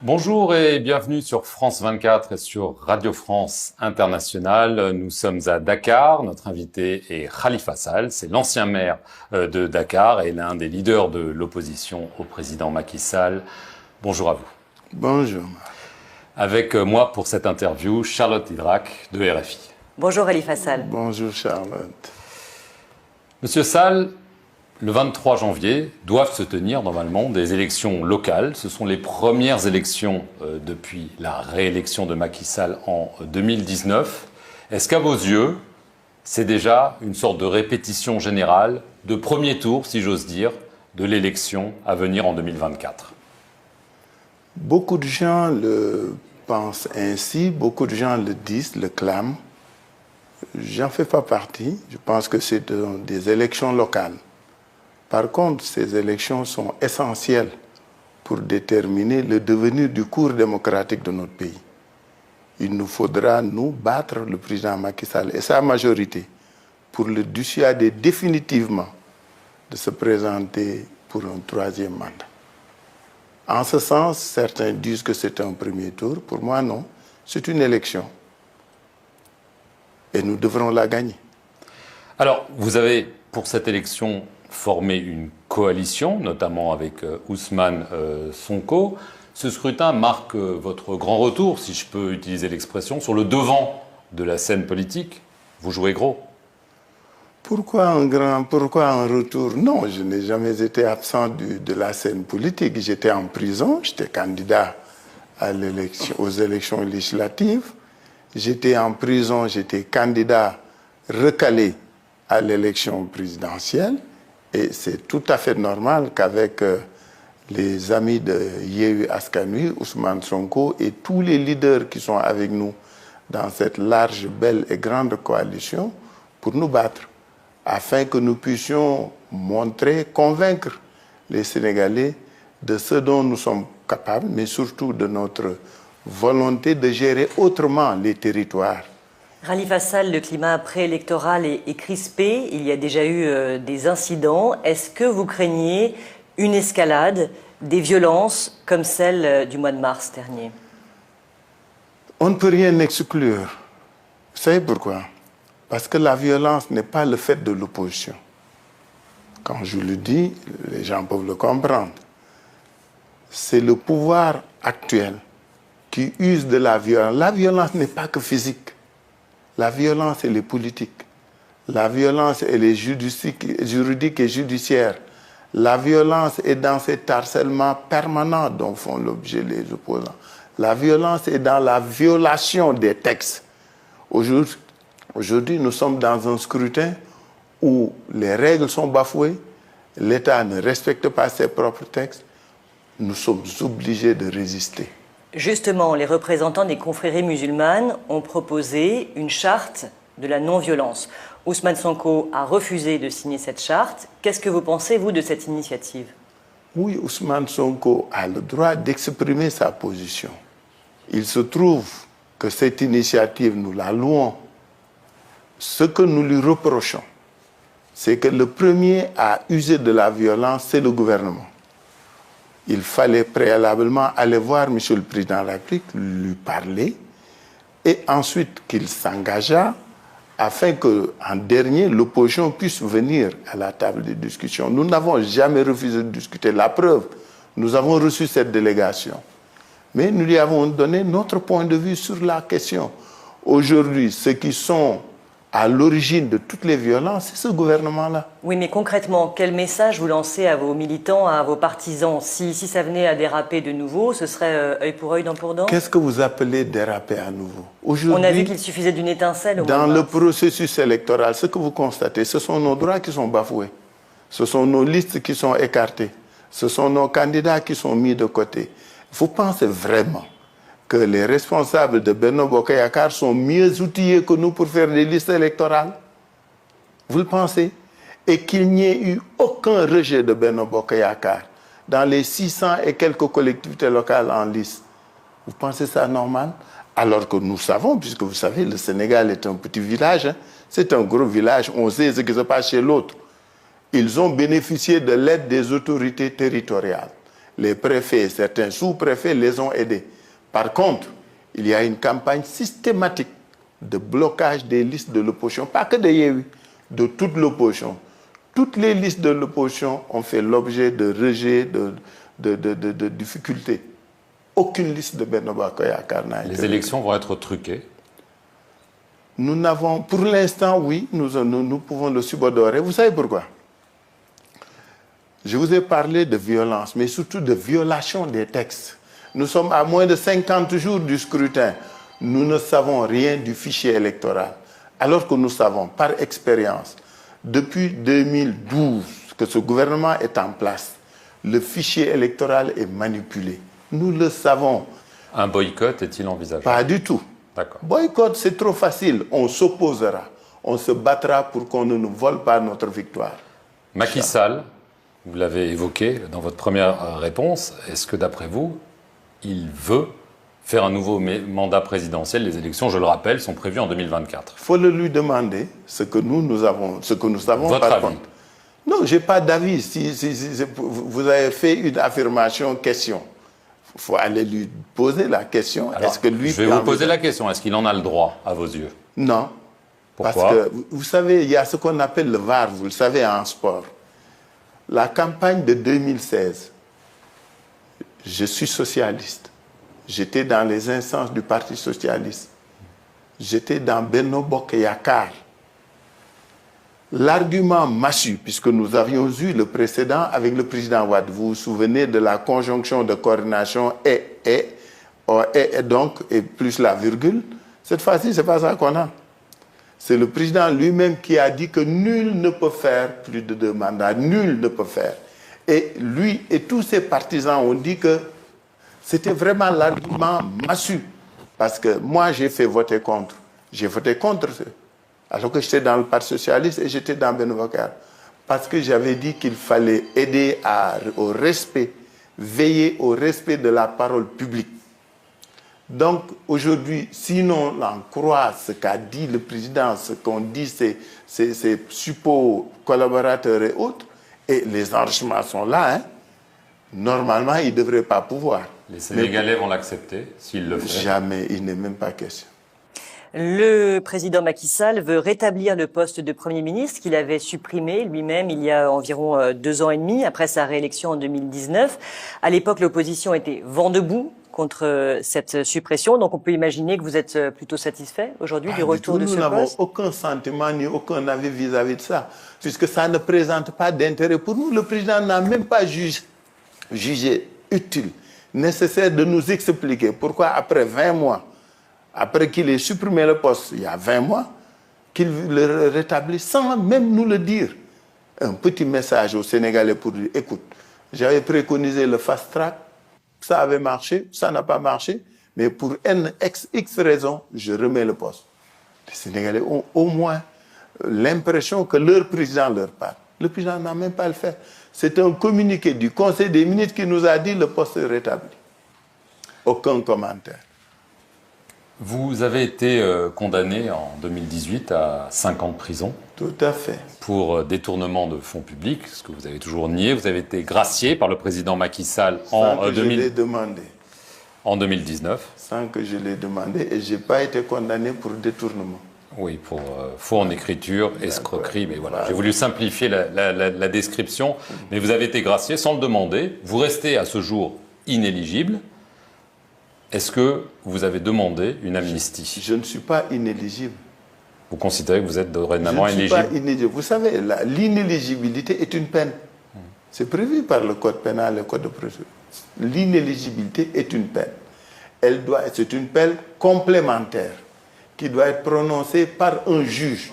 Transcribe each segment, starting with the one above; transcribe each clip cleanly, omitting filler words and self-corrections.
Bonjour et bienvenue sur France 24 et sur Radio France Internationale. Nous sommes à Dakar. Notre invité est Khalifa Sall. C'est l'ancien maire de Dakar et l'un des leaders de l'opposition au président Macky Sall. Bonjour à vous. Bonjour. Avec moi pour cette interview, Charlotte Idrac de RFI. Bonjour Khalifa Sall. Bonjour Charlotte. Monsieur Sall, le 23 janvier doivent se tenir normalement des élections locales. Ce sont les premières élections depuis la réélection de Macky Sall en 2019. Est-ce qu'à vos yeux, c'est déjà une sorte de répétition générale, de premier tour, si j'ose dire, de l'élection à venir en 2024 ? Beaucoup de gens le pensent ainsi, beaucoup de gens le disent, le clament. J'en fais pas partie. Je pense que c'est des élections locales. Par contre, ces élections sont essentielles pour déterminer le devenir du cours démocratique de notre pays. Il nous faudra, nous, battre le président Macky Sall et sa majorité pour le dissuader définitivement de se présenter pour un troisième mandat. En ce sens, certains disent que c'est un premier tour. Pour moi, non. C'est une élection. Et nous devrons la gagner. Alors, vous avez, pour cette élection, formé une coalition, notamment avec Ousmane Sonko. Ce scrutin marque votre grand retour, si je peux utiliser l'expression, sur le devant de la scène politique. Vous jouez gros. Pourquoi un retour? Non, je n'ai jamais été absent de la scène politique. J'étais en prison, j'étais candidat aux élections législatives. J'étais en prison, j'étais candidat recalé à l'élection présidentielle. Et c'est tout à fait normal qu'avec les amis de Yewwi Askan Wi, Ousmane Sonko et tous les leaders qui sont avec nous dans cette large, belle et grande coalition, pour nous battre, afin que nous puissions montrer, convaincre les Sénégalais de ce dont nous sommes capables, mais surtout de notre volonté de gérer autrement les territoires. Khalifa Sall, le climat préélectoral est crispé. Il y a déjà eu des incidents. Est-ce que vous craignez une escalade, des violences comme celle du mois de mars dernier? On ne peut rien exclure. Vous savez pourquoi? Parce que la violence n'est pas le fait de l'opposition. Quand je le dis, les gens peuvent le comprendre. C'est le pouvoir actuel qui use de la violence. La violence n'est pas que physique. La violence, elle est politique. La violence, elle est juridique et judiciaire. La violence est dans cet harcèlement permanent dont font l'objet les opposants. La violence est dans la violation des textes. Aujourd'hui, nous sommes dans un scrutin où les règles sont bafouées, l'État ne respecte pas ses propres textes. Nous sommes obligés de résister. Justement, les représentants des confréries musulmanes ont proposé une charte de la non-violence. Ousmane Sonko a refusé de signer cette charte. Qu'est-ce que vous pensez, vous, de cette initiative? Oui, Ousmane Sonko a le droit d'exprimer sa position. Il se trouve que cette initiative, nous la louons. Ce que nous lui reprochons, c'est que le premier à user de la violence, c'est le gouvernement. Il fallait préalablement aller voir M. le Président de la République, lui parler, et ensuite qu'il s'engageât afin qu'en dernier, l'opposition puisse venir à la table de discussion. Nous n'avons jamais refusé de discuter. La preuve, nous avons reçu cette délégation. Mais nous lui avons donné notre point de vue sur la question. Aujourd'hui, ceux qui sont à l'origine de toutes les violences, c'est ce gouvernement-là. Oui, mais concrètement, quel message vous lancez à vos militants, à vos partisans? Si ça venait à déraper de nouveau, ce serait œil pour œil, dent pour dent? Qu'est-ce que vous appelez déraper à nouveau? On a vu qu'il suffisait d'une étincelle. Dans le processus électoral, ce que vous constatez, ce sont nos droits qui sont bafoués. Ce sont nos listes qui sont écartées. Ce sont nos candidats qui sont mis de côté. Vous pensez vraiment que les responsables de Benno Bokk Yakaar sont mieux outillés que nous pour faire des listes électorales? Vous le pensez? Et qu'il n'y ait eu aucun rejet de Benno Bokk Yakaar dans les 600 et quelques collectivités locales en liste. Vous pensez ça normal? Alors que nous savons, puisque vous savez, le Sénégal est un petit village, hein, c'est un gros village, on sait ce qui se passe chez l'autre. Ils ont bénéficié de l'aide des autorités territoriales. Les préfets, certains sous-préfets les ont aidés. Par contre, il y a une campagne systématique de blocage des listes de l'opposition, pas que de Yewwi, de toute l'opposition. Toutes les listes de l'opposition ont fait l'objet de rejets, de difficultés. Aucune liste de Benno Bokk Yakaar n'a été. Les élections vont être truquées. Nous n'avons, pour l'instant, oui, nous pouvons le subodorer. Vous savez pourquoi? Je vous ai parlé de violence, mais surtout de violation des textes. Nous sommes à moins de 50 jours du scrutin. Nous ne savons rien du fichier électoral. Alors que nous savons, par expérience, depuis 2012, que ce gouvernement est en place, le fichier électoral est manipulé. Nous le savons. Un boycott est-il envisageable? Pas du tout. D'accord. Boycott, c'est trop facile. On s'opposera. On se battra pour qu'on ne nous vole pas notre victoire. Macky Sall, vous l'avez évoqué dans votre première réponse, est-ce que d'après vous, il veut faire un nouveau mandat présidentiel? Les élections, je le rappelle, sont prévues en 2024. Il faut le lui demander ce que nous savons. Votre par avis? contre. Non, je n'ai pas d'avis. Si vous avez fait une affirmation, question. Il faut aller lui poser la question. Alors, je vais vous poser la question. Est-ce qu'il en a le droit, à vos yeux? Non. Pourquoi? Parce que, vous savez, il y a ce qu'on appelle le VAR, vous le savez, en sport. La campagne de 2016, je suis socialiste. J'étais dans les instances du Parti socialiste. J'étais dans Benno Bokk Yakaar. L'argument massu, puisque nous avions eu le précédent avec le président Wade, vous vous souvenez de la conjonction de coordination et donc, et plus la virgule. Cette fois-ci, ce n'est pas ça qu'on a. C'est le président lui-même qui a dit que nul ne peut faire plus de 2 mandats. Nul ne peut faire. Et lui et tous ses partisans ont dit que c'était vraiment l'argument massu. Parce que moi, j'ai fait voter contre. J'ai voté contre ce. Alors que j'étais dans le Parti socialiste et j'étais dans Benno Bokk Yakaar. Parce que j'avais dit qu'il fallait aider au respect, veiller au respect de la parole publique. Donc aujourd'hui, sinon on croit ce qu'a dit le président, ce qu'ont dit ses suppos collaborateurs et autres, et les enrichements sont là, hein, normalement, il ne devrait pas pouvoir. Les Sénégalais vont l'accepter s'il le fait? Jamais, il n'est même pas question. Le président Macky Sall veut rétablir le poste de Premier ministre qu'il avait supprimé lui-même il y a environ 2 ans et demi, après sa réélection en 2019. À l'époque, l'opposition était vent debout contre cette suppression. Donc on peut imaginer que vous êtes plutôt satisfait aujourd'hui du retour de ce poste? Nous n'avons aucun sentiment ni aucun avis vis-à-vis de ça, puisque ça ne présente pas d'intérêt pour nous. Le président n'a même pas jugé utile, nécessaire de nous expliquer pourquoi après 20 mois, après qu'il ait supprimé le poste il y a 20 mois, qu'il le rétablit sans même nous le dire. Un petit message aux Sénégalais pour dire, écoute, j'avais préconisé le fast track, ça avait marché, ça n'a pas marché, mais pour X raisons, je remets le poste. Les Sénégalais ont au moins l'impression que leur président leur parle. Le président n'a même pas à le faire. C'est un communiqué du Conseil des ministres qui nous a dit le poste est rétabli. Aucun commentaire. Vous avez été condamné en 2018 à 5 ans de prison. Tout à fait. Pour détournement de fonds publics, ce que vous avez toujours nié. Vous avez été gracié par le président Macky Sall en 2019. Sans que je l'ai demandé. Et je n'ai pas été condamné pour détournement. Oui, pour faux en écriture, escroquerie. Mais voilà, j'ai voulu simplifier la description. Mais vous avez été gracié sans le demander. Vous restez à ce jour inéligible. Est-ce que vous avez demandé une amnistie? Je ne suis pas inéligible. Vous considérez que vous êtes dorénavant éligible? Je ne suis pas inéligible. Vous savez, l'inéligibilité est une peine. C'est prévu par le code pénal et le code de procédure. L'inéligibilité est une peine. C'est une peine complémentaire qui doit être prononcée par un juge.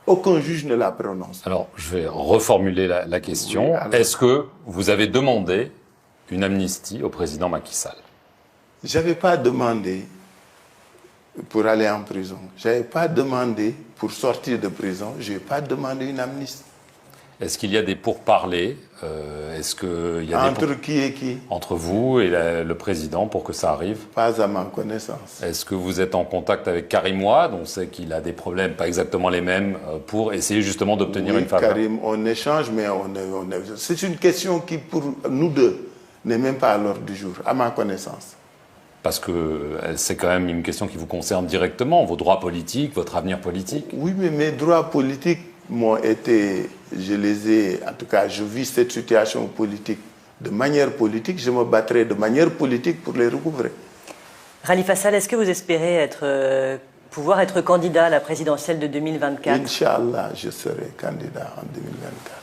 Aucun juge ne la prononce. Alors, je vais reformuler la question. Oui, est-ce que vous avez demandé une amnistie au président Macky Sall? Je n'avais pas demandé pour aller en prison. Je n'avais pas demandé pour sortir de prison. Je n'ai pas demandé une amnistie. Est-ce qu'il y a des pourparlers entre qui et qui? Entre vous et le président pour que ça arrive? Pas à ma connaissance. Est-ce que vous êtes en contact avec Karim Wade? On sait qu'il a des problèmes, pas exactement les mêmes, pour essayer justement d'obtenir une faveur. Karim, on échange, mais c'est une question qui, pour nous deux, n'est même pas à l'ordre du jour, à ma connaissance. Parce que c'est quand même une question qui vous concerne directement, vos droits politiques, votre avenir politique. Oui, mais mes droits politiques m'ont été, je les ai, en tout cas, je vis cette situation politique de manière politique, je me battrai de manière politique pour les recouvrer. Khalifa Sall, est-ce que vous espérez pouvoir être candidat à la présidentielle de 2024? Inch'Allah, je serai candidat en 2024.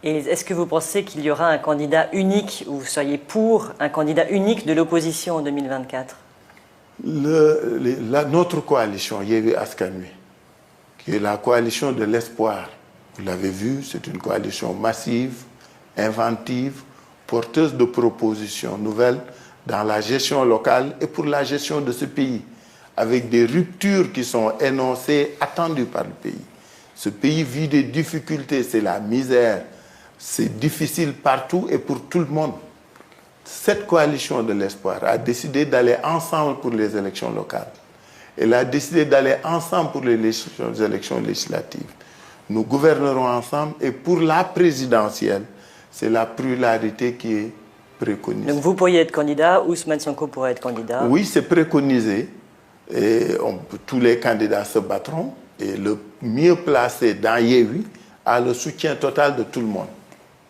Et est-ce que vous pensez qu'il y aura un candidat unique, ou vous seriez pour un candidat unique de l'opposition en 2024? Notre coalition, Yewwi Askan Wi, qui est la coalition de l'espoir, vous l'avez vu, c'est une coalition massive, inventive, porteuse de propositions nouvelles dans la gestion locale et pour la gestion de ce pays, avec des ruptures qui sont énoncées, attendues par le pays. Ce pays vit des difficultés, c'est la misère, c'est difficile partout et pour tout le monde. Cette coalition de l'espoir a décidé d'aller ensemble pour les élections locales. Elle a décidé d'aller ensemble pour les élections législatives. Nous gouvernerons ensemble et pour la présidentielle, c'est la pluralité qui est préconisée. Donc vous pourriez être candidat, Ousmane Sonko pourrait être candidat? Oui, c'est préconisé. Et tous les candidats se battront. Et le mieux placé dans Yewwi a le soutien total de tout le monde.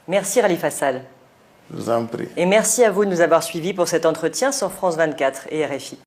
Merci Khalifa Sall. Je vous en prie. Et merci à vous de nous avoir suivis pour cet entretien sur France 24 et RFI.